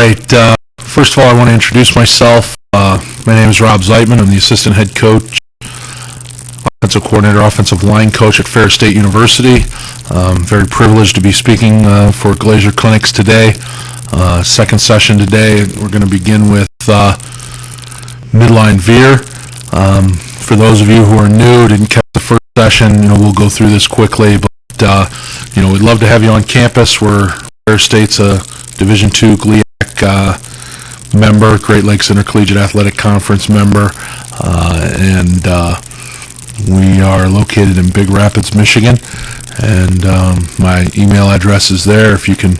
right. First of all, I want to introduce myself. My name is Rob Zeitman. I'm the assistant head coach, offensive coordinator, offensive line coach at Ferris State University. I'm very privileged to be speaking for Glazier Clinics today. Second session today. We're going to begin with Midline Veer. For those of you who are new, didn't catch the first session, we'll go through this quickly. But we'd love to have you on campus. Ferris State's a Division II GLIAC member, Great Lakes Intercollegiate Athletic Conference member, and we are located in Big Rapids, Michigan. And my email address is there if you can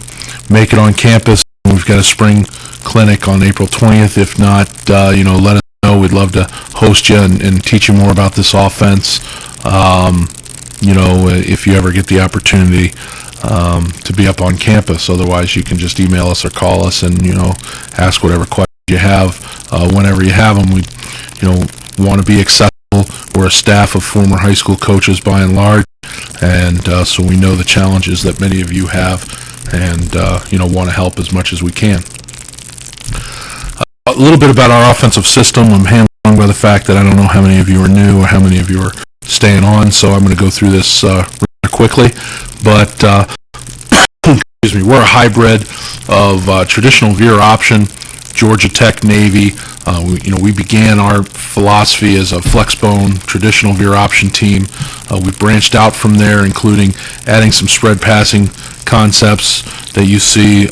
make it on campus. We've got a spring clinic on April 20th. If not, let us know. We'd love to host you and teach you more about this offense. If you ever get the opportunity to be up on campus. Otherwise, you can just email us or call us and, ask whatever questions you have whenever you have them. We, want to be accessible. We're a staff of former high school coaches by and large, and so we know the challenges that many of you have and, want to help as much as we can. A little bit about our offensive system. I'm hamstrung by the fact that I don't know how many of you are new or how many of you are staying on, so I'm going to go through this rather quickly. But excuse me, we're a hybrid of traditional veer option, Georgia Tech Navy. We began our philosophy as a flexbone traditional veer option team. We branched out from there, including adding some spread passing concepts that you see,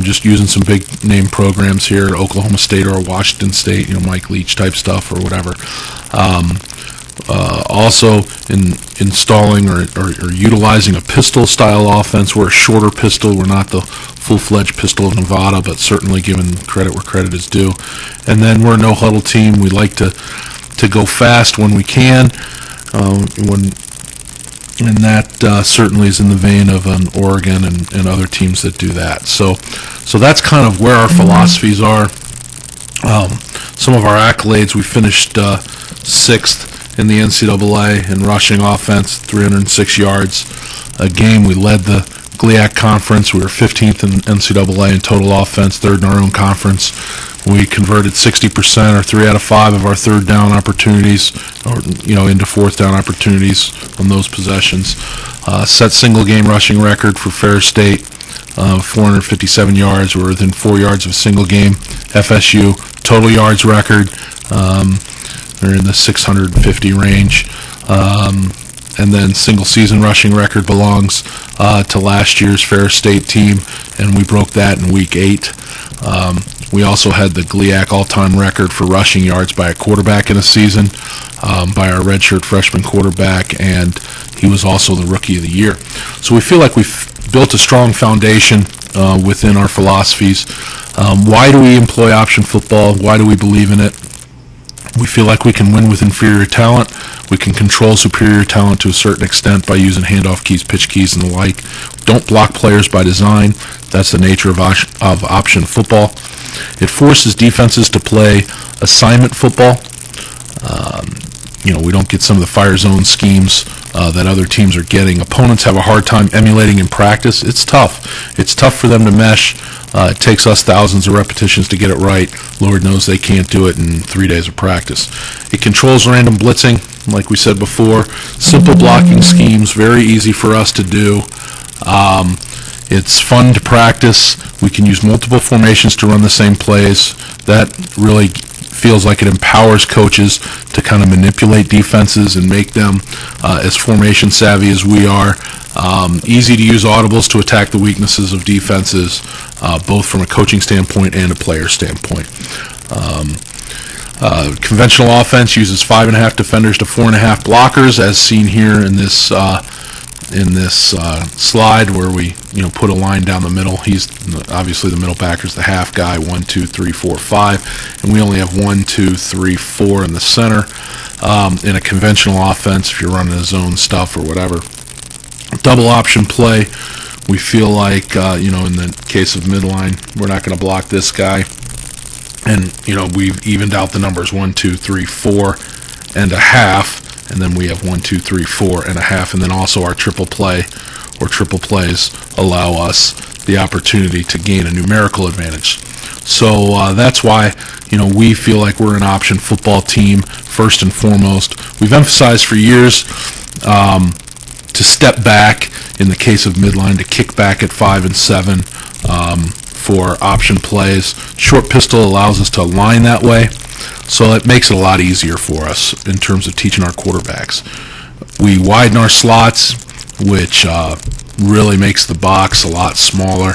just using some big name programs here, Oklahoma State or Washington State, Mike Leach type stuff or whatever. Also installing or utilizing a pistol style offense. We're a shorter pistol. We're not the full-fledged pistol of Nevada, but certainly giving credit where credit is due. And then we're a no huddle team. We like to go fast when we can. And that certainly is in the vein of an Oregon and other teams that do that. So that's kind of where our philosophies are. Some of our accolades: we finished sixth in the NCAA in rushing offense, 306 yards a game. We led the GLIAC conference. We were 15th in NCAA in total offense, third in our own conference. We converted 60% or 3 out of 5 of our third down opportunities, or into fourth down opportunities on those possessions. Set single game rushing record for Ferris State, 457 yards. We're within 4 yards of a single game. FSU total yards record. They're in the 650 range. And then single season rushing record belongs to last year's Ferris State team, and we broke that in week 8. We also had the GLIAC all-time record for rushing yards by a quarterback in a season, by our redshirt freshman quarterback, and he was also the Rookie of the Year. So we feel like we've built a strong foundation within our philosophies. Why do we employ option football? Why do we believe in it? We feel like we can win with inferior talent. We can control superior talent to a certain extent by using handoff keys, pitch keys, and the like. Don't block players by design. That's the nature of option football. It forces defenses to play assignment football. We don't get some of the fire zone schemes that other teams are getting. Opponents have a hard time emulating in practice. It's tough. It's tough for them to mesh. It takes us thousands of repetitions to get it right. Lord knows they can't do it in 3 days of practice. It controls random blitzing, like we said before. Simple blocking schemes, very easy for us to do. It's fun to practice. We can use multiple formations to run the same plays. That really feels like it empowers coaches to kind of manipulate defenses and make them as formation savvy as we are. Easy to use audibles to attack the weaknesses of defenses, both from a coaching standpoint and a player standpoint. Conventional offense uses 5.5 defenders to 4.5 blockers, as seen here in this slide, where we put a line down the middle. He's obviously the middle backer's the half guy, 1, 2, 3, 4, 5, and we only have 1, 2, 3, 4 in the center. In a conventional offense, if you're running a zone stuff or whatever, double option play, we feel like in the case of midline, we're not going to block this guy, and we've evened out the numbers 1, 2, 3, 4 and a half. And then we have 1, 2, 3, 4 and a half, and then also our triple play or triple plays allow us the opportunity to gain a numerical advantage. So that's why, we feel like we're an option football team first and foremost. We've emphasized for years to step back, in the case of midline, to kick back at 5 and 7 for option plays. Short pistol allows us to align that way, so it makes it a lot easier for us in terms of teaching our quarterbacks. We widen our slots, which really makes the box a lot smaller,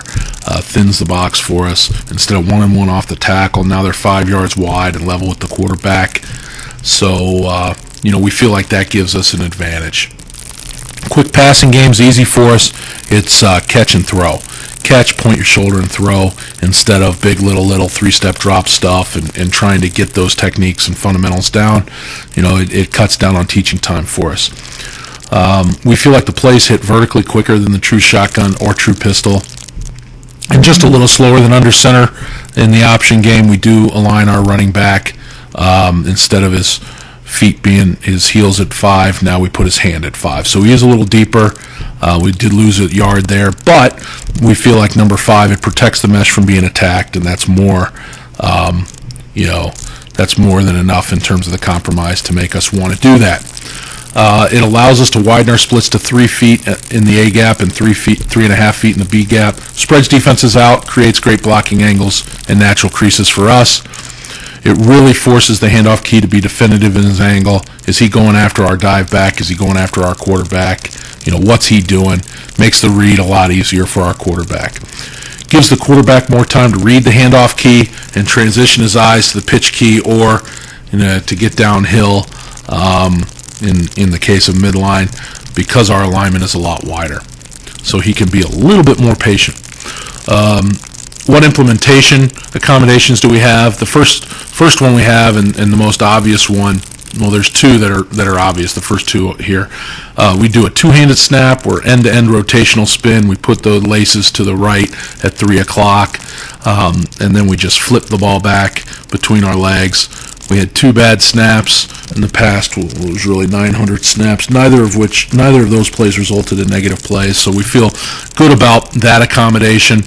thins the box for us. Instead of 1-and-1 off the tackle, now they're 5 yards wide and level with the quarterback. So, we feel like that gives us an advantage. Quick passing game's easy for us. It's catch and throw. Catch, point your shoulder, and throw, instead of big little three-step drop stuff and trying to get those techniques and fundamentals down. It cuts down on teaching time for us. We feel like the plays hit vertically quicker than the true shotgun or true pistol, and just a little slower than under center. In the option game, we do align our running back. Instead of his feet being his heels at 5, now we put his hand at 5. So he is a little deeper. We did lose a yard there, but we feel like number 5, it protects the mesh from being attacked, and that's more, that's more than enough in terms of the compromise to make us want to do that. It allows us to widen our splits to 3 feet in the A gap and 3.5 feet in the B gap. Spreads defenses out, creates great blocking angles and natural creases for us. It really forces the handoff key to be definitive in his angle. Is he going after our dive back? Is he going after our quarterback? What's he doing? Makes the read a lot easier for our quarterback. Gives the quarterback more time to read the handoff key and transition his eyes to the pitch key, or to get downhill in the case of midline, because our alignment is a lot wider. So he can be a little bit more patient. What implementation accommodations do we have? The first one we have, and the most obvious one, well, there's two that are obvious. The first two here, we do a two-handed snap or end-to-end rotational spin. We put the laces to the right at 3 o'clock, and then we just flip the ball back between our legs. We had 2 bad snaps in the past. It was really 900 snaps, neither of those plays resulted in negative plays. So we feel good about that accommodation.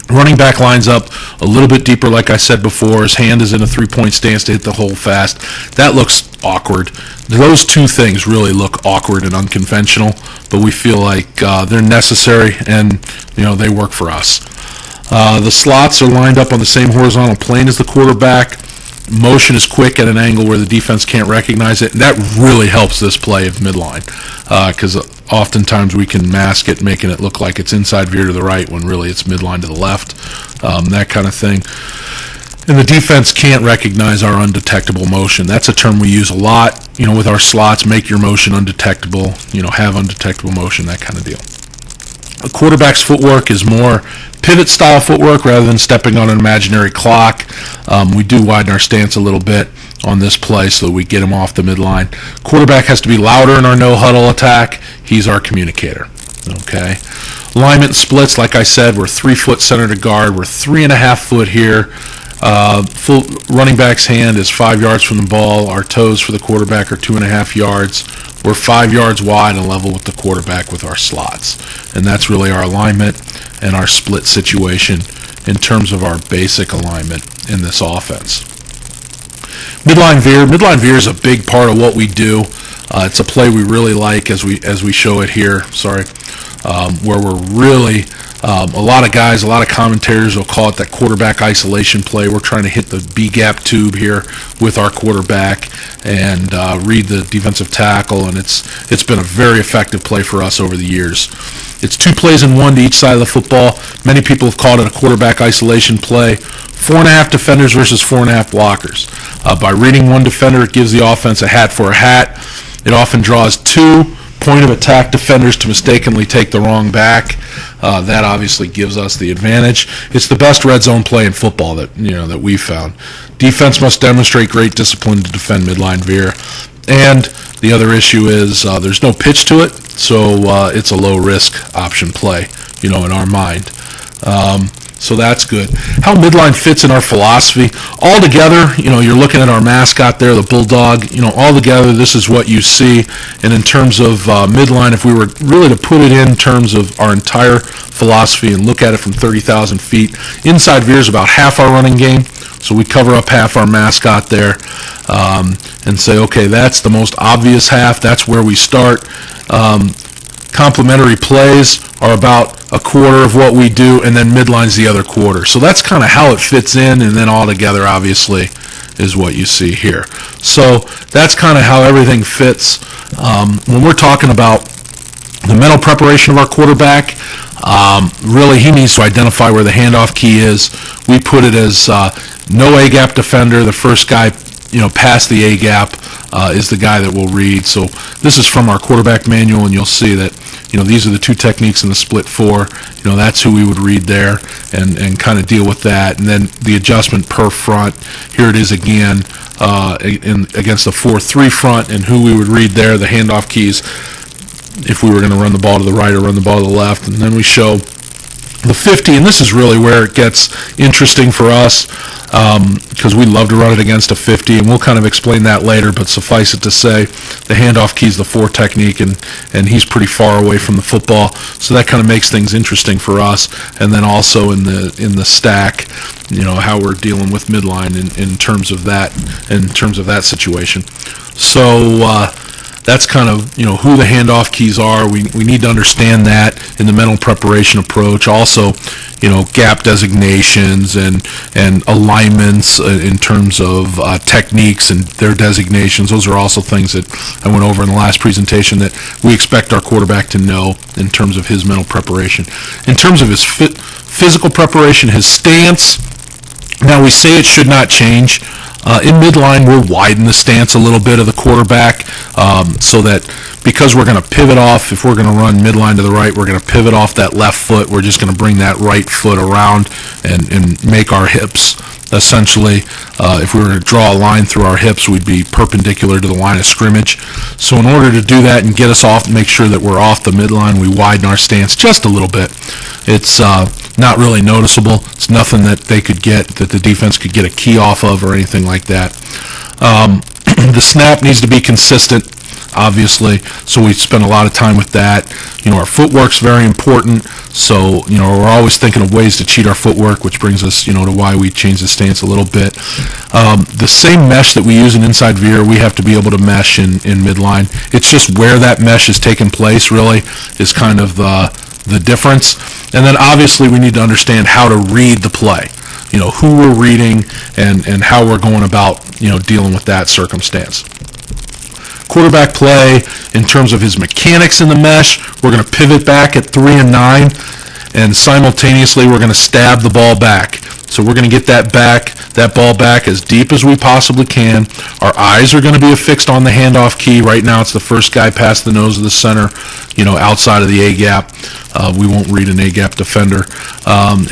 Running back lines up a little bit deeper, like I said before. His hand is in a 3-point stance to hit the hole fast. That looks awkward. Those two things really look awkward and unconventional, but we feel like they're necessary, and they work for us. The slots are lined up on the same horizontal plane as the quarterback. Motion is quick at an angle where the defense can't recognize it, and that really helps this play of midline, because oftentimes we can mask it, making it look like it's inside veer to the right when really it's midline to the left, that kind of thing. And the defense can't recognize our undetectable motion. That's a term we use a lot, with our slots. Make your motion undetectable, have undetectable motion, that kind of deal. A quarterback's footwork is more pivot-style footwork rather than stepping on an imaginary clock. We do widen our stance a little bit on this play so that we get him off the midline. Quarterback has to be louder in our no-huddle attack. He's our communicator. Okay. Alignment and splits, like I said, we're 3 foot center to guard. We're 3.5 foot here. Full running back's hand is 5 yards from the ball. Our toes for the quarterback are 2.5 yards. We're 5 yards wide and level with the quarterback with our slots. And that's really our alignment and our split situation in terms of our basic alignment in this offense. Midline veer. Midline veer is a big part of what we do. It's a play we really like as we show it here. Where we're really a lot of guys, a lot of commentators will call it that quarterback isolation play. We're trying to hit the B gap tube here with our quarterback and read the defensive tackle, and it's been a very effective play for us over the years. It's 2 plays in 1 to each side of the football. Many people have called it a quarterback isolation play. 4.5 defenders versus 4.5 blockers. By reading 1 defender, it gives the offense a hat for a hat. It often draws 2 point of attack defenders to mistakenly take the wrong back. That obviously gives us the advantage. It's the best red zone play in football that we've found. Defense must demonstrate great discipline to defend midline veer. And the other issue is there's no pitch to it, so it's a low risk option play, in our mind. So that's good. How midline fits in our philosophy. All together, you're looking at our mascot there, the bulldog. All together, this is what you see. And in terms of midline, if we were really to put it in terms of our entire philosophy and look at it from 30,000 feet, inside veer is about half our running game. So we cover up half our mascot there and say, okay, that's the most obvious half. That's where we start. Complementary plays are about a quarter of what we do, and then midline's the other quarter. So that's kind of how it fits in, and then all together, obviously, is what you see here. So that's kind of how everything fits. When we're talking about the mental preparation of our quarterback, really he needs to identify where the handoff key is. We put it as no A-gap defender. The first guy past the A-gap is the guy that will read. So this is from our quarterback manual, and you'll see that these are the two techniques in the split four. That's who we would read there and kind of deal with that. And then the adjustment per front. Here it is again against the 4-3 front, and who we would read there, the handoff keys, if we were going to run the ball to the right or run the ball to the left. And then we show the 50, and this is really where it gets interesting for us because we love to run it against a 50, and we'll kind of explain that later, but suffice it to say the handoff key is the 4 technique, and he's pretty far away from the football, so that kind of makes things interesting for us. And then also in the stack, how we're dealing with midline in terms of that situation. So that's kind of who the handoff keys are. We need to understand that in the mental preparation approach. Also, gap designations and alignments in terms of techniques and their designations. Those are also things that I went over in the last presentation that we expect our quarterback to know in terms of his mental preparation. In terms of his physical preparation, his stance, now we say it should not change. In midline, we'll widen the stance a little bit of the quarterback so that because we're going to pivot off, if we're going to run midline to the right, we're going to pivot off that left foot. We're just going to bring that right foot around and make our hips essentially, if we were to draw a line through our hips, we'd be perpendicular to the line of scrimmage. So in order to do that and get us off, make sure that we're off the midline, we widen our stance just a little bit. It's not really noticeable. It's nothing that they could get, that the defense could get a key off of or anything like that. The snap needs to be consistent, obviously, so we spend a lot of time with that. Our footwork's very important, so we're always thinking of ways to cheat our footwork, which brings us to why we change the stance a little bit. The same mesh that we use in inside veer, we have to be able to mesh in midline. It's just where that mesh is taking place really is kind of the difference. And then obviously we need to understand how to read the play, who we're reading and how we're going about dealing with that circumstance. Quarterback play, in terms of his mechanics in the mesh, we're going to pivot back at 3 and 9, and simultaneously we're going to stab the ball back. So we're going to get that ball back as deep as we possibly can. Our eyes are going to be affixed on the handoff key. Right now it's the first guy past the nose of the center, outside of the A-gap. We won't read an A-gap defender.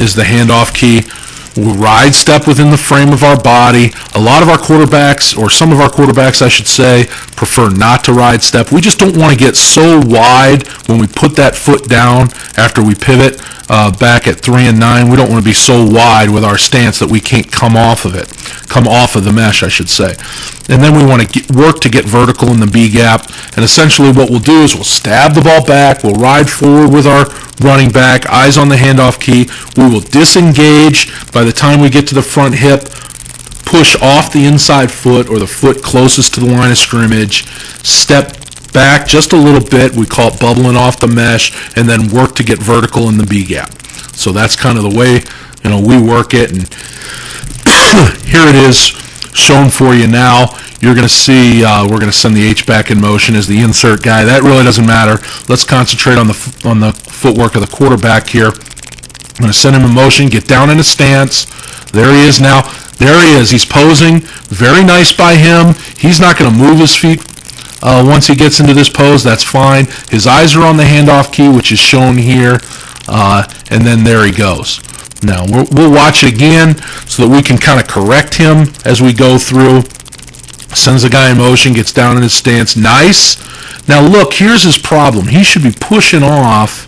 Is the handoff key. We'll ride step within the frame of our body. A lot of our quarterbacks, or some of our quarterbacks I should say, prefer not to ride step. We just don't want to get so wide when we put that foot down after we pivot back at 3 and 9. We don't want to be so wide with our stance that we can't come off of the mesh, I should say. And then we want to work to get vertical in the B gap. And essentially what we'll do is we'll stab the ball back, we'll ride forward with our running back, eyes on the handoff key. We will disengage by the time we get to the front hip, push off the inside foot or the foot closest to the line of scrimmage, step back just a little bit, we call it bubbling off the mesh, and then work to get vertical in the B gap. So that's kind of the way we work it, and here it is shown for you now. You're going to see we're going to send the H back in motion as the insert guy. That really doesn't matter. Let's concentrate on the footwork of the quarterback here. I'm going to send him in motion, get down in a stance. There he is now. There he is. He's posing. Very nice by him. He's not going to move his feet once he gets into this pose. That's fine. His eyes are on the handoff key, which is shown here. And then there he goes. Now, we'll watch it again so that we can kind of correct him as we go through. Sends the guy in motion, gets down in his stance. Nice. Now, look, here's his problem. He should be pushing off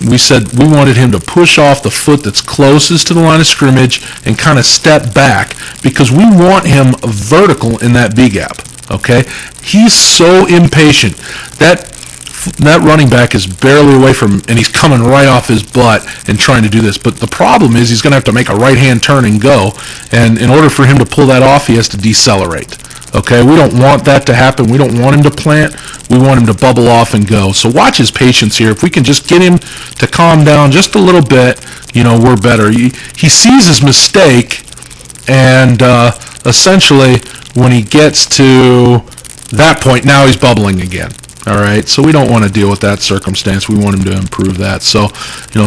we said we wanted him to push off the foot that's closest to the line of scrimmage and kind of step back, because we want him vertical in that B gap. Okay, he's so impatient. That running back is barely away from him, and he's coming right off his butt and trying to do this. But the problem is he's going to have to make a right-hand turn and go, and in order for him to pull that off, he has to decelerate. Okay, we don't want that to happen. We don't want him to plant. We want him to bubble off and go. So watch his patience here. If we can just get him to calm down just a little bit, we're better. He sees his mistake, and essentially when he gets to that point, now he's bubbling again. All right, so we don't want to deal with that circumstance. We want him to improve that. So,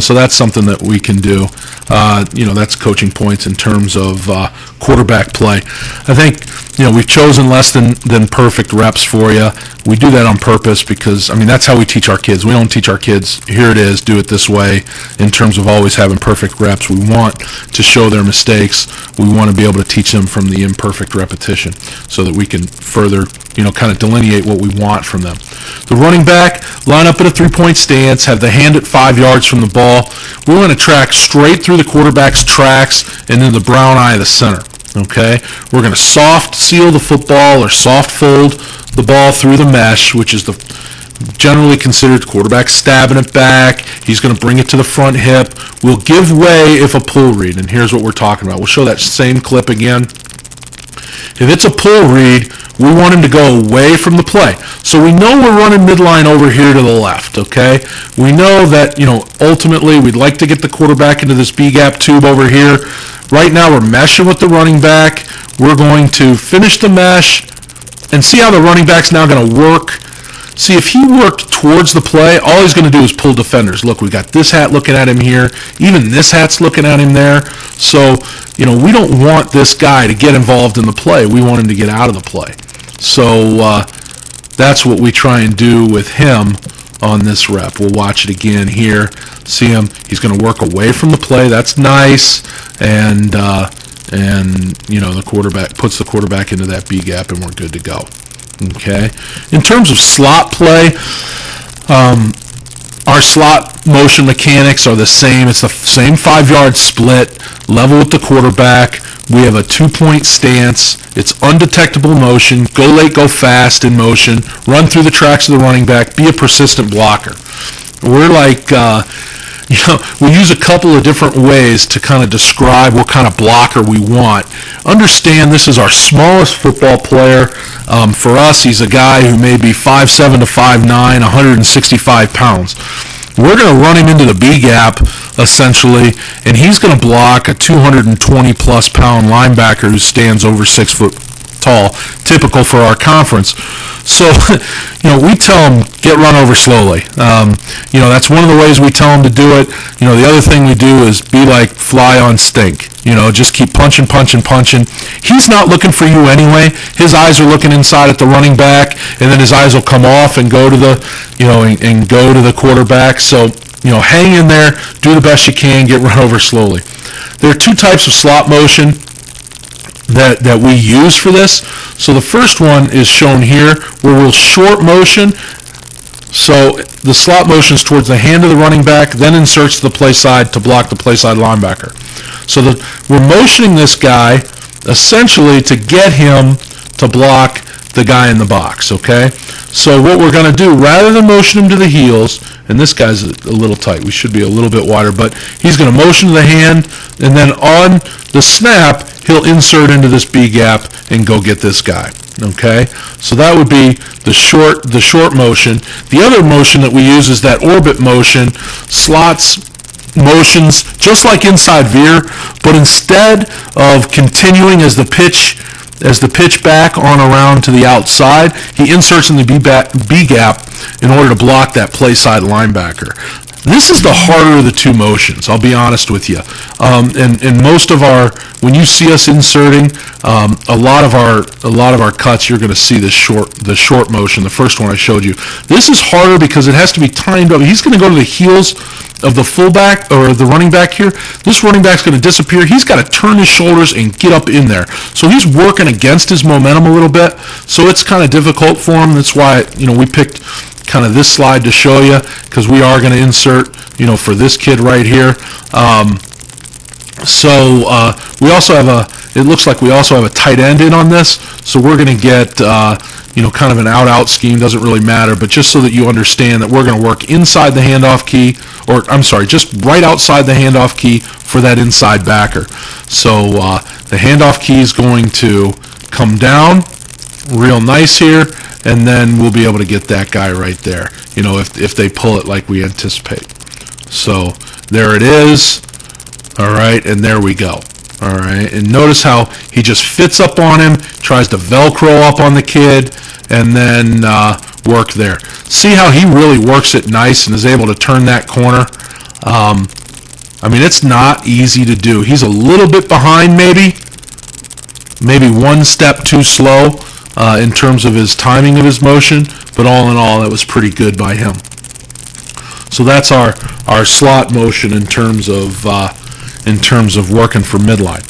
so that's something that we can do. That's coaching points in terms of quarterback play. I think, we've chosen less than perfect reps for you. We do that on purpose because, that's how we teach our kids. We don't teach our kids, here it is, do it this way, in terms of always having perfect reps. We want to show their mistakes. We want to be able to teach them from the imperfect repetition so that we can further, kind of delineate what we want from them. The running back, line up in a three-point stance, have the hand at 5 yards from the ball. We want to track straight through the quarterback's tracks and then the brown eye of the center. Okay, we're going to soft seal the football or soft fold the ball through the mesh, which is generally considered quarterback stabbing it back. He's going to bring it to the front hip. We'll give way if a pull read, and here's what we're talking about. We'll show that same clip again. If it's a pull read, we want him to go away from the play. So we know we're running midline over here to the left, okay? We know that, ultimately we'd like to get the quarterback into this B-gap tube over here. Right now we're meshing with the running back. We're going to finish the mesh and see how the running back's now going to work. See, if he worked towards the play, all he's going to do is pull defenders. Look, we got this hat looking at him here. Even this hat's looking at him there. So, we don't want this guy to get involved in the play. We want him to get out of the play. So that's what we try and do with him on this rep. We'll watch it again here. See him. He's going to work away from the play. That's nice. And the quarterback puts the quarterback into that B gap, and we're good to go. Okay. In terms of slot play, our slot motion mechanics are the same. It's the same 5-yard split, level with the quarterback. We have a 2-point stance. It's undetectable motion. Go late, go fast in motion. Run through the tracks of the running back. Be a persistent blocker. We're like, we use a couple of different ways to kind of describe what kind of blocker we want. Understand this is our smallest football player. For us, he's a guy who may be 5'7" to 5'9", 165 pounds. We're going to run him into the B gap, essentially, and he's going to block a 220-plus pound linebacker who stands over 6 foot tall, typical for our conference. So, we tell them, get run over slowly. That's one of the ways we tell them to do it. The other thing we do is be like fly on stink. Just keep punching. He's not looking for you anyway. His eyes are looking inside at the running back, and then his eyes will come off and go to the, and go to the quarterback. So, hang in there, do the best you can, get run over slowly. There are two types of slot motion that we use for this. So the first one is shown here, where we'll short motion. So the slot motion is towards the hand of the running back, then inserts the play side to block the play side linebacker. So we're motioning this guy essentially to get him to block the guy in the box, okay? So what we're going to do, rather than motion him to the heels, and this guy's a little tight, we should be a little bit wider, but he's going to motion to the hand, and then on the snap, he'll insert into this B gap and go get this guy, okay? So that would be the short motion. The other motion that we use is that orbit motion, slots motions just like inside veer, but instead of continuing as the pitch back on around to the outside, he inserts in the B gap in order to block that play side linebacker. This is the harder of the two motions, I'll be honest with you. And most of when you see us inserting, a lot of our cuts, you're going to see the short motion, the first one I showed you. This is harder because it has to be timed up. He's going to go to the heels of the fullback or the running back here. This running back's going to disappear. He's got to turn his shoulders and get up in there. So he's working against his momentum a little bit. So it's kind of difficult for him. That's why we picked kind of this slide to show you, because we are going to insert, for this kid right here. We also have it looks like we also have a tight end in on this, so we're going to get, kind of an out-out scheme, doesn't really matter, but just so that you understand that we're going to work inside the handoff key, or I'm sorry, just right outside the handoff key for that inside backer. So the handoff key is going to come down real nice here, and then we'll be able to get that guy right there, if they pull it like we anticipate. So there it is. All right, and there we go. All right, and notice how he just fits up on him, tries to Velcro up on the kid, and then work there. See how he really works it nice and is able to turn that corner? I mean, it's not easy to do. He's a little bit behind maybe one step too slow in terms of his timing of his motion, but all in all, that was pretty good by him. So that's our slot motion in terms of working for midline.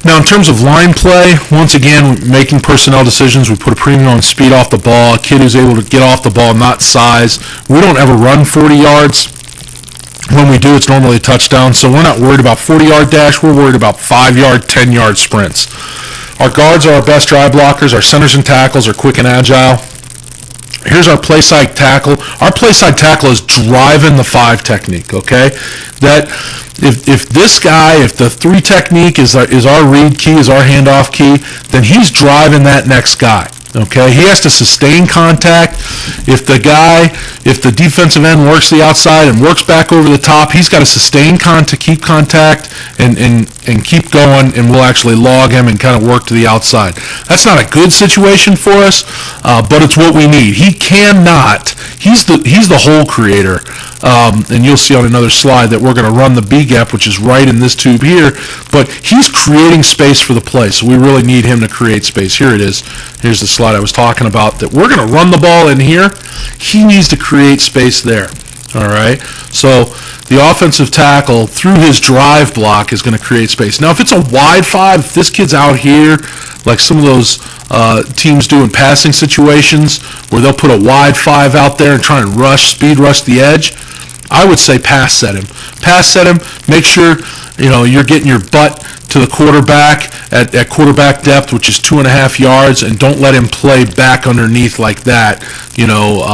Now, in terms of line play, once again, making personnel decisions, we put a premium on speed off the ball, a kid who's able to get off the ball, not size. We don't ever run 40 yards. When we do, it's normally a touchdown, so we're not worried about 40-yard dash. We're worried about 5-yard, 10-yard sprints. Our guards are our best drive blockers. Our centers and tackles are quick and agile. Here's our play side tackle. Our play side tackle is driving the 5 technique, okay? That if this guy, if the 3 technique is our read key, is our handoff key, then he's driving that next guy, okay? He has to sustain contact. If the defensive end works the outside and works back over the top, he's got to sustain keep contact and keep going, and we'll actually log him and kind of work to the outside. That's not a good situation for us, but it's what we need. He's the hole creator, and you'll see on another slide that we're going to run the B gap, which is right in this tube here, but he's creating space for the play, so we really need him to create space. Here it is. Here's the slide I was talking about, that we're going to run the ball in here. He needs to create space there. All right, so the offensive tackle, through his drive block, is going to create space. Now, if it's a wide 5, if this kid's out here, like some of those teams do in passing situations, where they'll put a wide 5 out there and try and speed rush the edge, I would say pass set him. Pass set him, make sure you're getting your butt to the quarterback at quarterback depth, which is 2.5 yards, and don't let him play back underneath like that.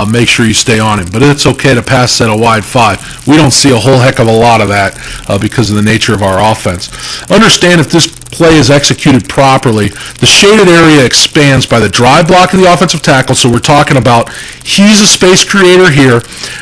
Make sure you stay on him. But it's okay to pass set a wide 5. We don't see a whole heck of a lot of that because of the nature of our offense. Understand, if this play is executed properly, the shaded area expands by the drive block of the offensive tackle, so we're talking about he's a space creator here,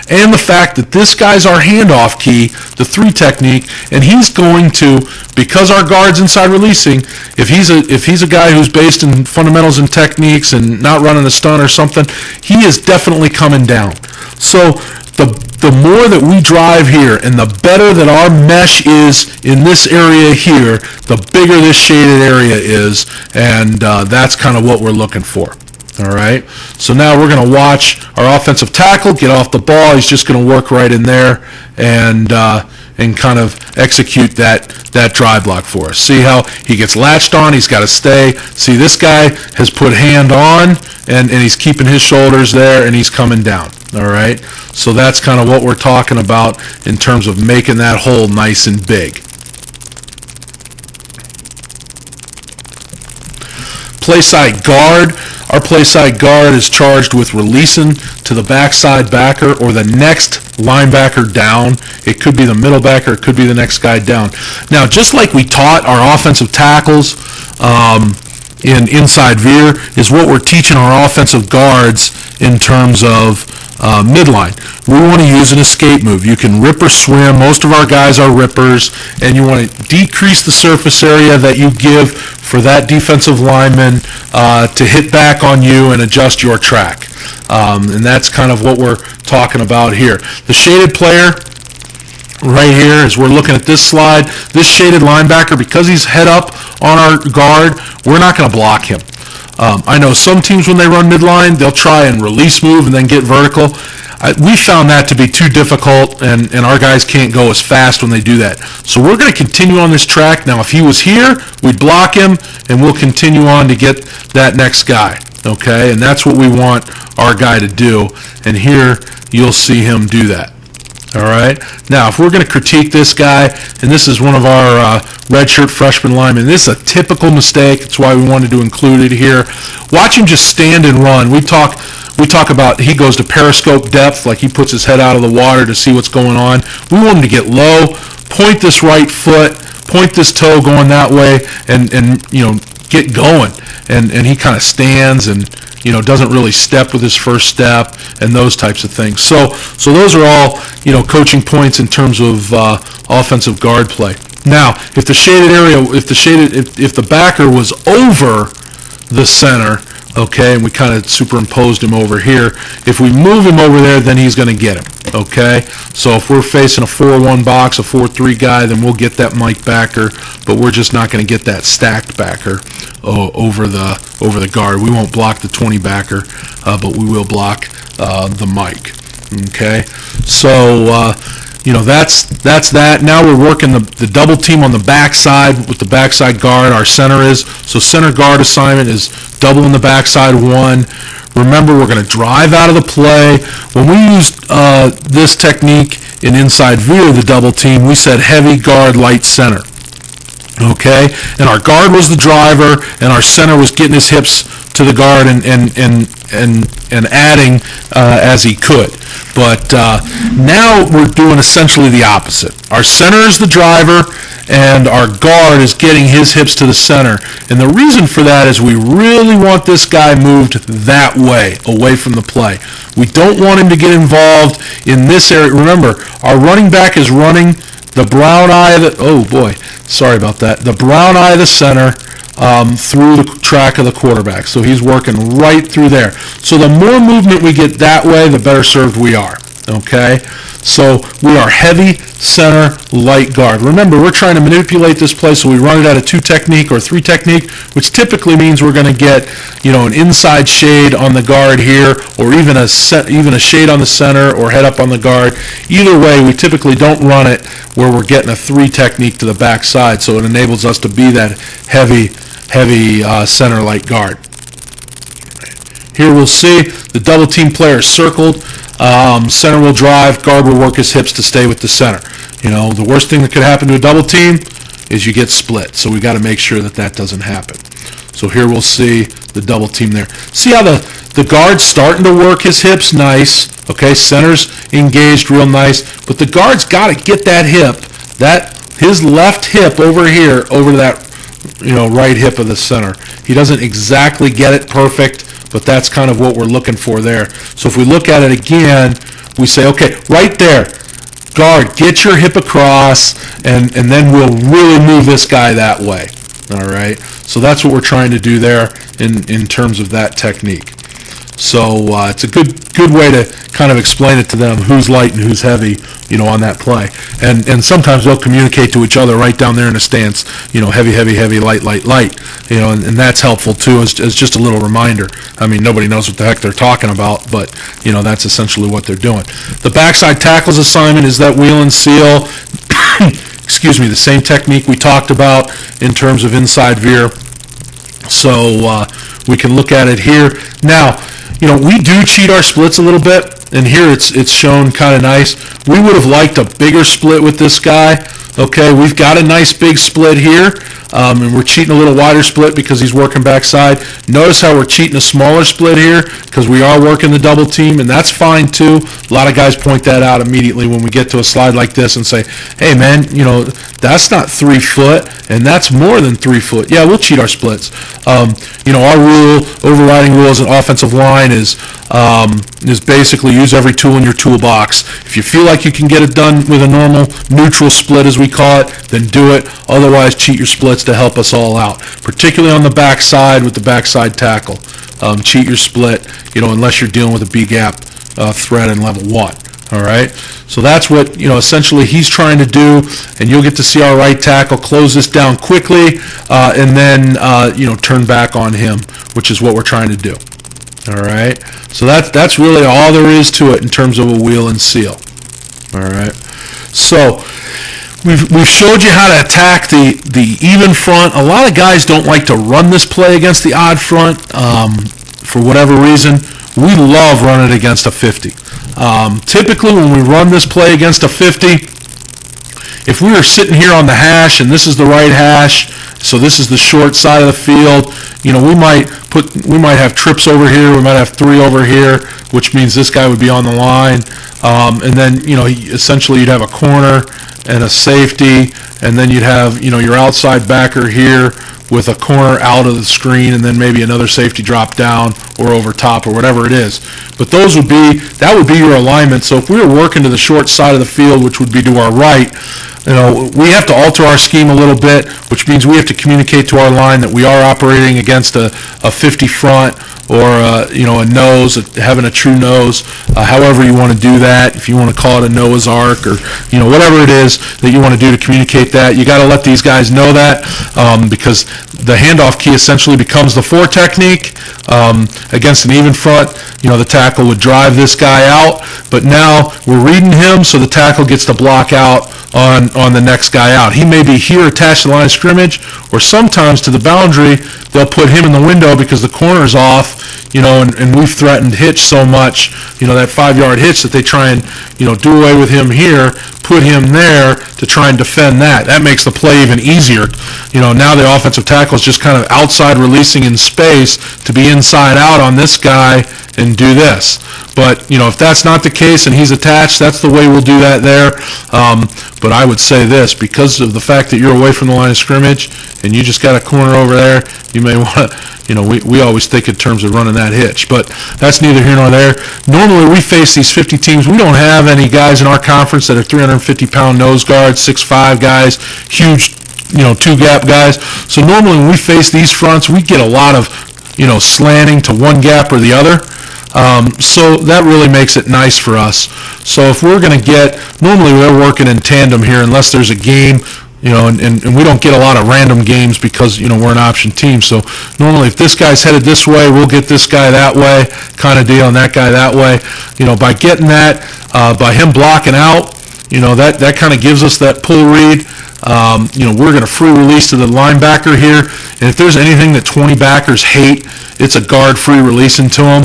and the fact that this guy's our handoff key, the 3 technique, and he's going to, because our guard's inside releasing, if he's a guy who's based in fundamentals and techniques and not running a stun or something, he is definitely coming down. So the more that we drive here and the better that our mesh is in this area here, the bigger this shaded area is, and that's kind of what we're looking for. All right, so now we're going to watch our offensive tackle get off the ball. He's just going to work right in there and kind of execute that drive block for us. See how he gets latched on, he's got to stay. See, this guy has put hand on, and he's keeping his shoulders there, and he's coming down. All right, so that's kind of what we're talking about in terms of making that hole nice and big. Play side guard. Our play side guard is charged with releasing to the backside backer or the next linebacker down. It could be the middle backer, it could be the next guy down. Now, just like we taught our offensive tackles in inside veer, is what we're teaching our offensive guards in terms of midline. We want to use an escape move. You can rip or swim. Most of our guys are rippers, and you want to decrease the surface area that you give for that defensive lineman to hit back on you and adjust your track. And that's kind of what we're talking about here. The shaded player right here, as we're looking at this slide, this shaded linebacker, because he's head up on our guard, we're not going to block him. I know some teams, when they run midline, they'll try and release move and then get vertical. We found that to be too difficult, and our guys can't go as fast when they do that. So we're going to continue on this track. Now, if he was here, we'd block him, and we'll continue on to get that next guy. okay? And that's what we want our guy to do, and here you'll see him do that. All right. Now, if we're going to critique this guy, and this is one of our redshirt freshman linemen, this is a typical mistake. That's why we wanted to include it here. Watch him just stand and run. We talk about he goes to periscope depth, like he puts his head out of the water to see what's going on. We want him to get low, point this right foot, point this toe going that way, and get going. And he kind of stands and doesn't really step with his first step and those types of things. So those are all, coaching points in terms of offensive guard play. Now, if the shaded area, if the backer was over the center, okay, and we kind of superimposed him over here, if we move him over there, then he's going to get him, okay? So if we're facing a 4-1 box, a 4-3 guy, then we'll get that Mike backer, but we're just not going to get that stacked backer over the guard. We won't block the 20 backer, but we will block the Mike, okay? So that's that. Now we're working the double team on the backside with the backside guard. Our center is, so center guard assignment is double in the backside 1. Remember, we're going to drive out of the play. When we used this technique in inside veer, the double team, we said heavy guard, light center. Okay, and our guard was the driver, and our center was getting his hips to the guard and adding as he could. But now we're doing essentially the opposite. Our center is the driver, and our guard is getting his hips to the center. And the reason for that is we really want this guy moved that way, away from the play. We don't want him to get involved in this area. Remember, our running back is running the brown eye of the, oh boy, sorry about that, the brown eye of the center through the track of the quarterback. So he's working right through there. So the more movement we get that way, the better served we are, okay? So we are heavy center, light guard. Remember, we're trying to manipulate this play, so we run it at a 2 technique or 3 technique, which typically means we're going to get, an inside shade on the guard here, or even a shade on the center, or head up on the guard. Either way, we typically don't run it where we're getting a 3 technique to the backside, so it enables us to be that heavy center, light guard. Here we'll see the double team player is circled. Center will drive, guard will work his hips to stay with the center. The worst thing that could happen to a double team is you get split. So we got to make sure that doesn't happen. So here we'll see the double team there. See how the guard's starting to work his hips nice. Okay, center's engaged real nice, but the guard's got to get that hip, his left hip over here, over to that right hip of the center. He doesn't exactly get it perfect, but that's kind of what we're looking for there. So if we look at it again, we say, okay, right there, guard, get your hip across, and then we'll really move this guy that way. All right, so that's what we're trying to do there in terms of that technique. So it's a good way to kind of explain it to them who's light and who's heavy, on that play. And sometimes they'll communicate to each other right down there in the stance, heavy, light, and that's helpful too as just a little reminder. I mean, nobody knows what the heck they're talking about, but that's essentially what they're doing. The backside tackles assignment is that wheel and seal. Excuse me, the same technique we talked about in terms of inside veer. So we can look at it here. Now, we do cheat our splits a little bit, and here it's shown kind of nice. We would have liked a bigger split with this guy. Okay, we've got a nice big split here, and we're cheating a little wider split because he's working backside. Notice how we're cheating a smaller split here because we are working the double team, and that's fine too. A lot of guys point that out immediately when we get to a slide like this and say, hey man, that's not 3 foot, and that's more than 3 foot. Yeah, we'll cheat our splits. Our overriding rule as an offensive line is basically use every tool in your toolbox. If you feel like you can get it done with a normal neutral split, as we call it, then do it. Otherwise, cheat your splits to help us all out, particularly on the backside with the backside tackle. Cheat your split, unless you're dealing with a B-gap threat in level 1. All right, so that's what essentially he's trying to do, and you'll get to see our right tackle close this down quickly, and then turn back on him, which is what we're trying to do. All right, so that's really all there is to it in terms of a wheel and seal. All right, so we've showed you how to attack the even front. A lot of guys don't like to run this play against the odd front. for whatever reason, we love running against a 50. Typically, when we run this play against a 50, if we were sitting here on the hash and this is the right hash, so this is the short side of the field, we might have trips over here, we might have 3 over here, which means this guy would be on the line, and then essentially you'd have a corner and a safety, and then you'd have your outside backer here with a corner out of the screen, and then maybe another safety drop down or over top or whatever it is. But that would be your alignment. So if we were working to the short side of the field, which would be to our right, we have to alter our scheme a little bit, which means we have to communicate to our line that we are operating against a 50 front or a nose, having a true nose, however you want to do that. If you want to call it a Noah's Ark or whatever it is that you want to do to communicate that, you got to let these guys know that, because the handoff key essentially becomes the 4 technique. Against an even front, the tackle would drive this guy out, but now we're reading him, so the tackle gets to block out on the next guy out. He may be here attached to the line of scrimmage, or sometimes to the boundary, they'll put him in the window because the corner's off, and we've threatened hitch so much, that 5-yard hitch, that they try and, do away with him here, put him there to try and defend that. That makes the play even easier. Now the offensive tackle is just kind of outside releasing in space to be inside out on this guy and do this. But, if that's not the case and he's attached, that's the way we'll do that there. But I would say this, because of the fact that you're away from the line of scrimmage and you just got a corner over there, you may want to, we always think in terms of running that hitch. But that's neither here nor there. Normally we face these 50 teams. We don't have any guys in our conference that are 350-pound nose guards, 6'5" guys, huge, 2-gap guys. So normally when we face these fronts, we get a lot of, slanting to one gap or the other. So that really makes it nice for us. So if we're going to normally we're working in tandem here unless there's a game, and we don't get a lot of random games because, we're an option team. So normally if this guy's headed this way, we'll get this guy that way kind of deal and that guy that way. By getting that, by him blocking out, that kind of gives us that pull read. We're going to free release to the linebacker here, and if there's anything that 20 backers hate, it's a guard free releasing to them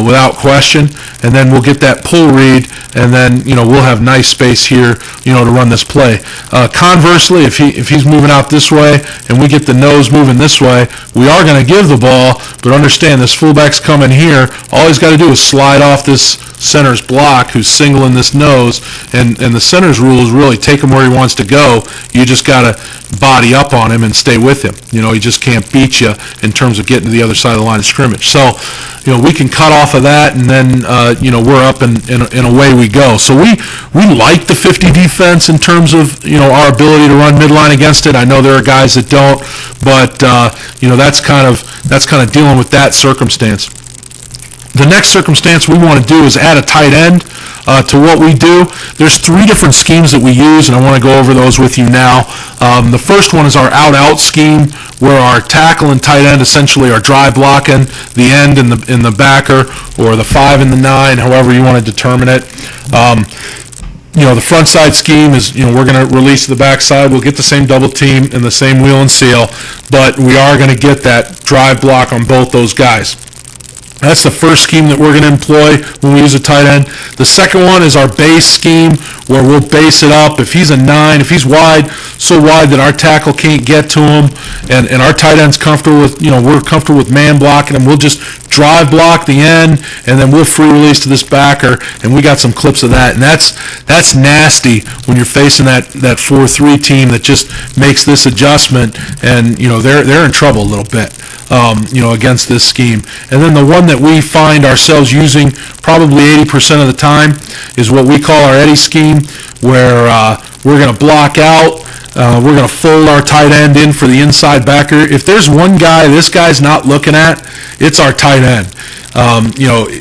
without question, and then we'll get that pull read, and then we'll have nice space here to run this play. Conversely, if he's moving out this way and we get the nose moving this way, we are going to give the ball, but understand this fullback's coming here. All he's got to do is slide off this center's block who's singling this nose, and the center's rule is really take him where he wants to go. You just got to body up on him and stay with him. He just can't beat you in terms of getting to the other side of the line of scrimmage. So we can cut off of that, and then we're up and away we go. So we like the 50 defense in terms of our ability to run midline against it. I know there are guys that don't, but that's kind of dealing with that circumstance. The next circumstance we want to do is add a tight end to what we do. There's 3 different schemes that we use, and I want to go over those with you now. The first one is our out-out scheme, where our tackle and tight end essentially are dry blocking the end and the backer, or the 5 and the 9, however you want to determine it. The front side scheme is, we're going to release to the back side. We'll get the same double team and the same wheel and seal, but we are going to get that drive block on both those guys. That's the first scheme that we're going to employ when we use a tight end. The second one is our base scheme, where we'll base it up. If he's a 9, if he's wide, so wide that our tackle can't get to him, and our tight end's comfortable with, we're comfortable with man blocking him, we'll just drive block the end, and then we'll free release to this backer, and we got some clips of that. And that's nasty when you're facing that 4-3 team that just makes this adjustment, and they're in trouble a little bit. Against this scheme. And then the one that we find ourselves using probably 80% of the time is what we call our Eddie scheme, where we're going to block out, we're going to fold our tight end in for the inside backer. If there's one guy this guy's not looking at, it's our tight end.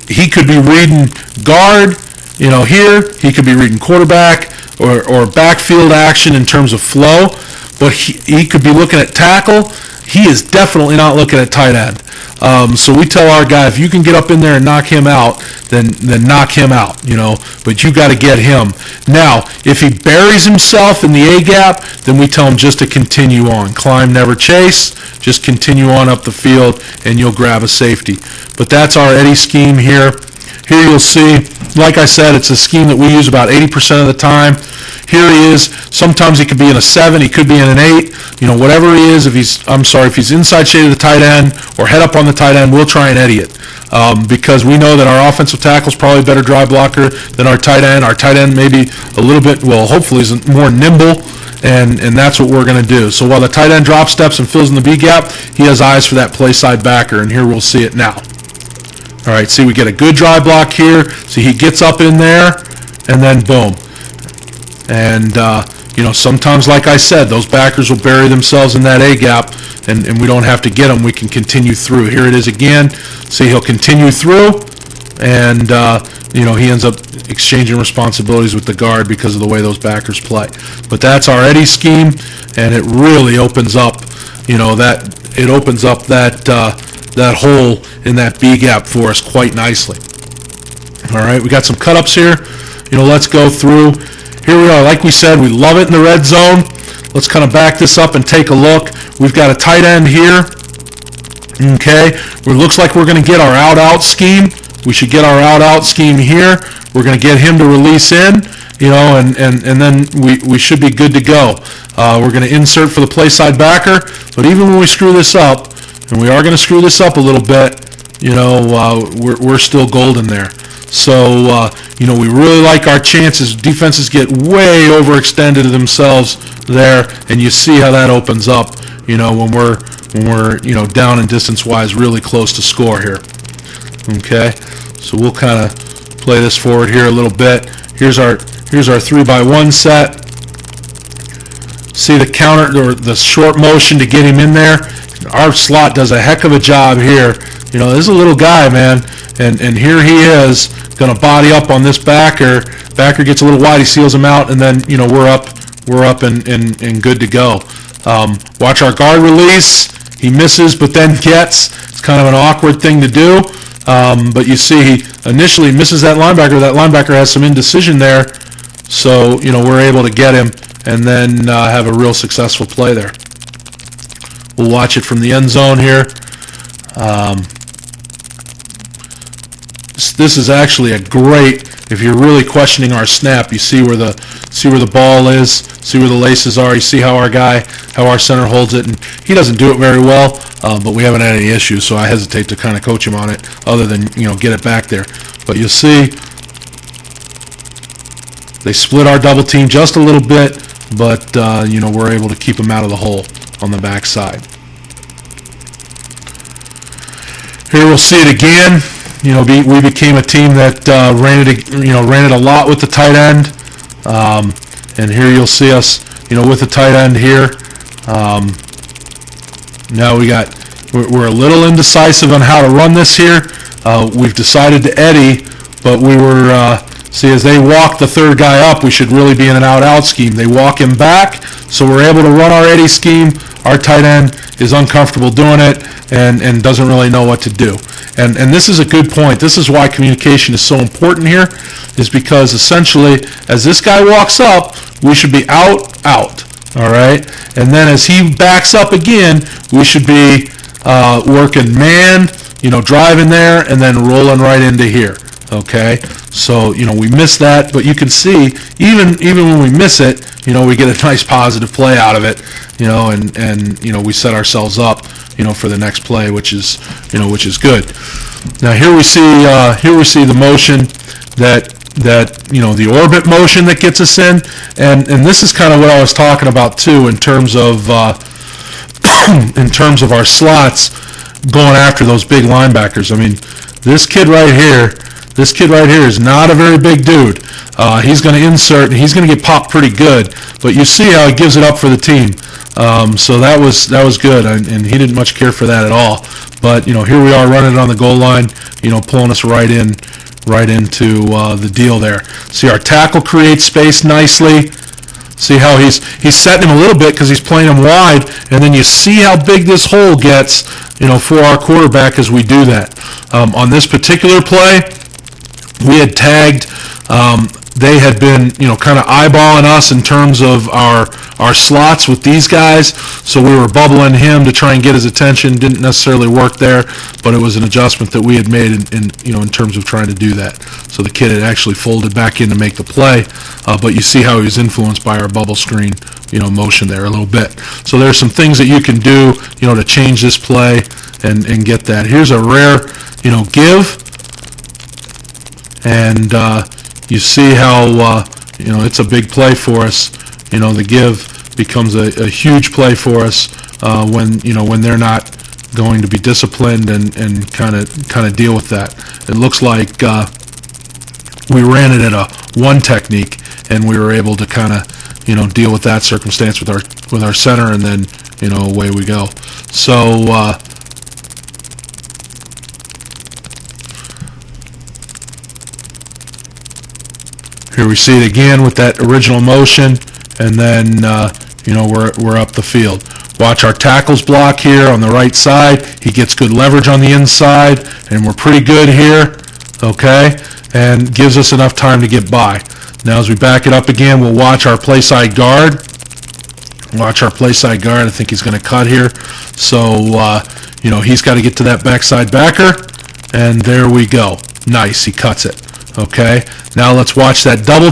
He could be reading guard, here, he could be reading quarterback or backfield action in terms of flow, but he could be looking at tackle. he is definitely not looking at tight end. So we tell our guy, if you can get up in there and knock him out, then knock him out, but you got to get him. Now, if he buries himself in the A-gap, then we tell him just to continue on. Climb, never chase. Just continue on up the field, and you'll grab a safety. But that's our Eddie scheme here. Here you'll see, like I said, it's a scheme that we use about 80% of the time. Here he is. Sometimes he could be in a 7. He could be in an 8. Whatever he is. If he's inside shade of the tight end or head up on the tight end, we'll try and Eddie it. Because we know that our offensive tackle is probably a better drive blocker than our tight end. Our tight end maybe a little bit, hopefully is more nimble, and that's what we're going to do. So while the tight end drop steps and fills in the B gap, he has eyes for that play side backer, and here we'll see it now. All right, see, we get a good drive block here. See, he gets up in there, and then boom. And, sometimes, like I said, those backers will bury themselves in that A-gap, and we don't have to get them. We can continue through. Here it is again. See, he'll continue through, and, he ends up exchanging responsibilities with the guard because of the way those backers play. But that's our Eddie scheme, and it really opens up, that hole in that B gap for us quite nicely. All right, we got some cut-ups here. Let's go through. Here we are. Like we said, we love it in the red zone. Let's kind of back this up and take a look. We've got a tight end here. Okay, it looks like we're going to get our out-out scheme. We should get our out-out scheme here. We're going to get him to release in, and then we should be good to go. We're going to insert for the play side backer, but even when we screw this up, and we are going to screw this up a little bit, we're still golden there. So, we really like our chances. Defenses get way overextended themselves there, and you see how that opens up, when we're down in distance-wise really close to score here. Okay, so we'll kind of play this forward here a little bit. Here's our 3-by-1 set. See the counter or the short motion to get him in there. Our slot does a heck of a job here. This is a little guy, man, and here he is going to body up on this backer. Backer gets a little wide, he seals him out, and then we're up and good to go. Watch our guard release. He misses, but then gets. It's kind of an awkward thing to do, but you see he initially misses that linebacker. That linebacker has some indecision there, so we're able to get him and then have a real successful play there. We'll watch it from the end zone here. This is actually a great, if you're really questioning our snap, you see where the ball is, see where the laces are, you see how our center holds it, and he doesn't do it very well, but we haven't had any issues, so I hesitate to kind of coach him on it other than, get it back there. But you'll see they split our double team just a little bit, but, we're able to keep him out of the hole on the backside. Here we'll see it again. We became a team that ran it a lot with the tight end, and here you'll see us, with the tight end here. Now we're a little indecisive on how to run this here. We've decided to Eddie, but we were see, as they walk the third guy up, we should really be in an out-out scheme. They walk him back, so we're able to run our Eddie scheme. Our tight end is uncomfortable doing it and doesn't really know what to do. And this is a good point. This is why communication is so important here, is because essentially as this guy walks up, we should be out, all right? And then as he backs up again, we should be working man, driving there and then rolling right into here, okay? So, we miss that, but you can see even when we miss it, we get a nice positive play out of it, and we set ourselves up, for the next play, which is good. Now here we see the motion that the orbit motion that gets us in, and this is kind of what I was talking about too in terms of our slots going after those big linebackers. I mean, this kid right here is not a very big dude. He's going to insert and he's going to get popped pretty good, but you see how he gives it up for the team. So that was good, and he didn't much care for that at all. But here we are running it on the goal line, pulling us right into the deal there. See, our tackle creates space nicely. See how he's setting him a little bit because he's playing him wide, and then you see how big this hole gets, for our quarterback as we do that. On this particular play, we had tagged. They had been, kind of eyeballing us in terms of our slots with these guys, so we were bubbling him to try and get his attention. Didn't necessarily work there, but it was an adjustment that we had made in terms of trying to do that. So the kid had actually folded back in to make the play, but you see how he was influenced by our bubble screen, motion there a little bit. So there's some things that you can do, to change this play and get that. Here's a rare, give, and you see how, it's a big play for us. The give becomes a huge play for us when they're not going to be disciplined and kind of deal with that. It looks like we ran it at a one technique, and we were able to kind of deal with that circumstance with our center, and then away we go. So here we see it again with that original motion, and then we're up the field. Watch our tackles block here on the right side. He gets good leverage on the inside, and we're pretty good here, okay, and gives us enough time to get by. Now as we back it up again, we'll watch our play side guard. Watch our play side guard. I think he's going to cut here. So, he's got to get to that backside backer, and there we go. Nice, he cuts it. Okay, now let's watch that double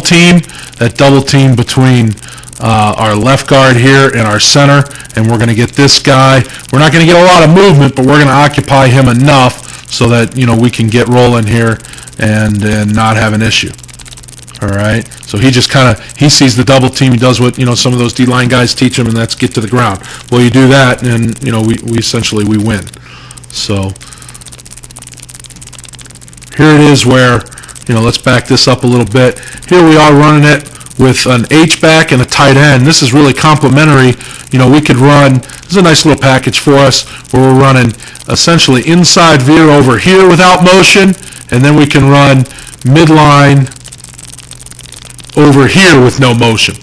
team between our left guard here and our center, and we're going to get this guy. We're not going to get a lot of movement, but we're going to occupy him enough so that we can get rolling here and not have an issue. All right, so he just he sees the double team. He does what some of those D-line guys teach him, and that's get to the ground. Well, you do that, and we essentially win. So here it is where let's back this up a little bit. Here we are running it with an H-back and a tight end. This is really complementary. We could run, this is a nice little package for us, where we're running essentially inside veer over here without motion, and then we can run midline over here with no motion.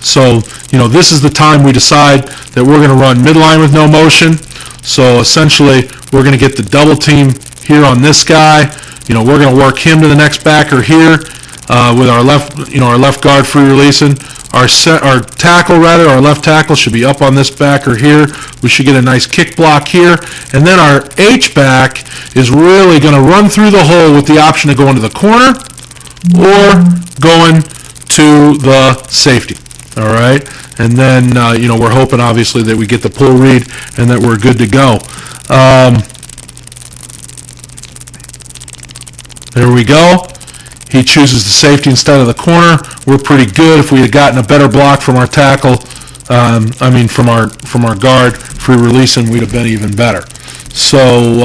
So, this is the time we decide that we're going to run midline with no motion. So essentially, we're going to get the double team here on this guy. We're going to work him to the next backer here with our left guard free releasing. Our left tackle should be up on this backer here. We should get a nice kick block here, and then our H back is really going to run through the hole with the option of going to the corner or going to the safety. All right, and then we're hoping obviously that we get the pull read and that we're good to go. There we go. He chooses the safety instead of the corner. We're pretty good. If we had gotten a better block from our tackle, from our guard free releasing, we'd have been even better. So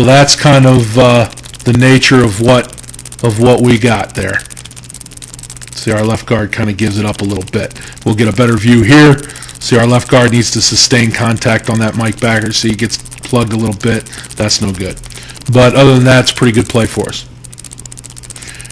that's kind of the nature of what we got there. See, our left guard kind of gives it up a little bit. We'll get a better view here. See, our left guard needs to sustain contact on that Mike backer. See, he gets plugged a little bit. That's no good. But other than that, it's a pretty good play for us.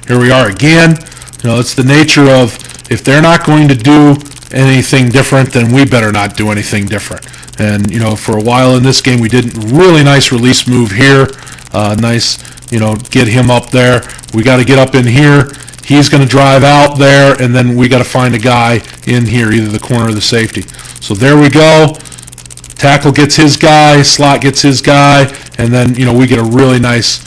Here we are again. It's the nature of, if they're not going to do anything different, then we better not do anything different. And, for a while in this game, we did a really nice release move here. Nice, get him up there. We got to get up in here. He's going to drive out there, and then we got to find a guy in here, either the corner or the safety. So there we go. Tackle gets his guy, slot gets his guy, and then we get a really nice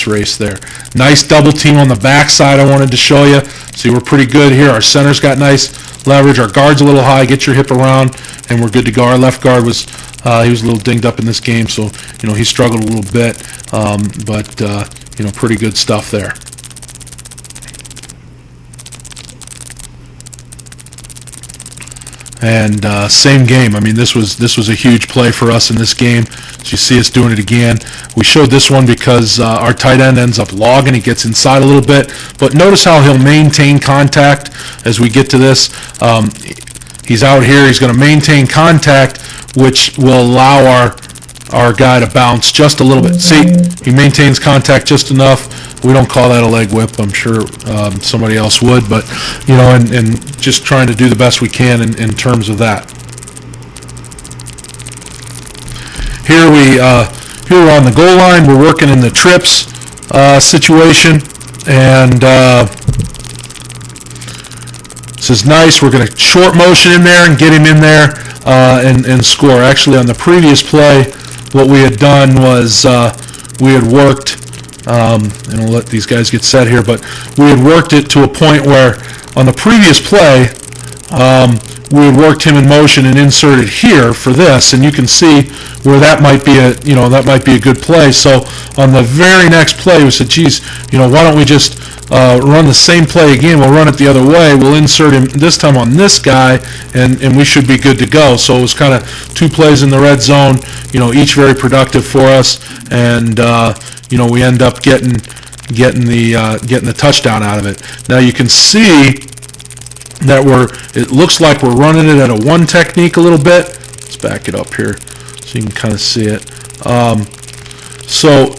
race there. Nice double team on the backside. I wanted to show you. See, we're pretty good here. Our center's got nice leverage. Our guard's a little high. Get your hip around, and we're good to go. Our left guard was he was a little dinged up in this game, so he struggled a little bit, but pretty good stuff there. And same game. This was a huge play for us in this game. So you see us doing it again. We showed this one because our tight end ends up logging. He gets inside a little bit, but notice how he'll maintain contact as we get to this. He's out here. He's going to maintain contact, which will allow our guy to bounce just a little bit. See, he maintains contact just enough We don't call that a leg whip. I'm sure somebody else would, but and just trying to do the best we can in terms of that. Here we're on the goal line. We're working in the trips situation, and this is nice. We're going to short motion in there and get him in there and score. Actually, on the previous play, what we had done was we had worked, and I'll let these guys get set here, but we had worked it to a point where on the previous play, we had worked him in motion and inserted here for this, and you can see where that might be a good play. So on the very next play, we said, geez, why don't we just run the same play again? We'll run it the other way. We'll insert him this time on this guy, and we should be good to go. So it was kind of 2 plays in the red zone, each very productive for us, and we end up getting the touchdown out of it. Now you can see that it looks like we're running it at a 1 technique a little bit. Let's back it up here so you can kind of see it. So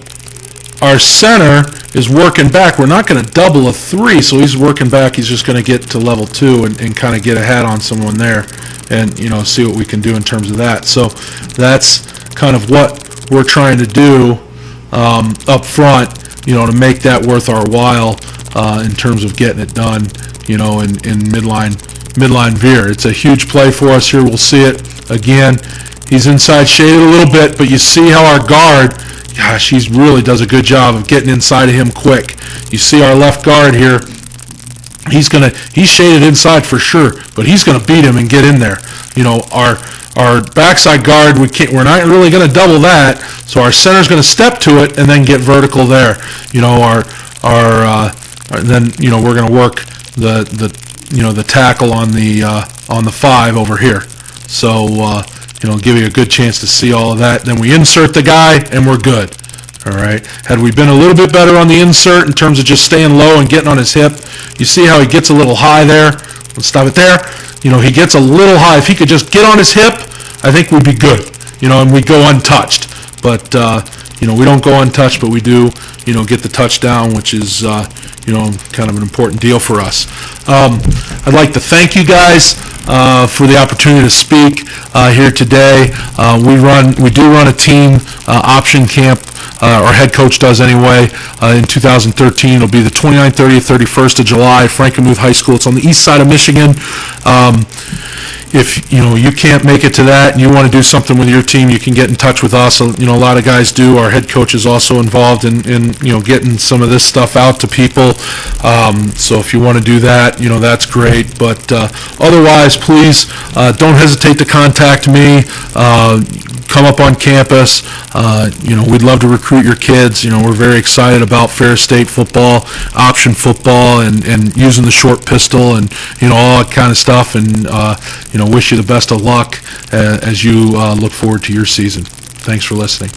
our center is working back. We're not going to double a 3, so he's working back. He's just going to get to level 2 and kind of get ahead on someone there and see what we can do in terms of that. So that's kind of what we're trying to do up front, to make that worth our while in terms of getting it done, in midline veer. It's a huge play for us here. We'll see it again. He's inside shaded a little bit, but you see how our guard, gosh, he really does a good job of getting inside of him quick. You see our left guard here. He's shaded inside for sure, but he's gonna beat him and get in there. Our backside guard, we're not really going to double that, so our center's going to step to it and then get vertical there. Then we're going to work the tackle on the 5 over here. So give you a good chance to see all of that. Then we insert the guy and we're good. All right. Had we been a little bit better on the insert in terms of just staying low and getting on his hip, you see how he gets a little high there. Let's stop it there. He gets a little high. If he could just get on his hip, I think we'd be good, and we'd go untouched. But, we don't go untouched, but we do, get the touchdown, which is, kind of an important deal for us. I'd like to thank you guys for the opportunity to speak here today. We do run a team option camp. Our head coach does anyway, in 2013. It'll be the 29th, 30th, 31st of July, Frankenmuth High School. It's on the east side of Michigan. If you can't make it to that and you want to do something with your team, you can get in touch with us. A lot of guys do. Our head coach is also involved in getting some of this stuff out to people. So if you want to do that, that's great. But otherwise, please don't hesitate to contact me. Come up on campus. We'd love to recruit your kids. We're very excited about Ferris State football, option football, and using the short pistol and all that kind of stuff. And wish you the best of luck as you look forward to your season. Thanks for listening.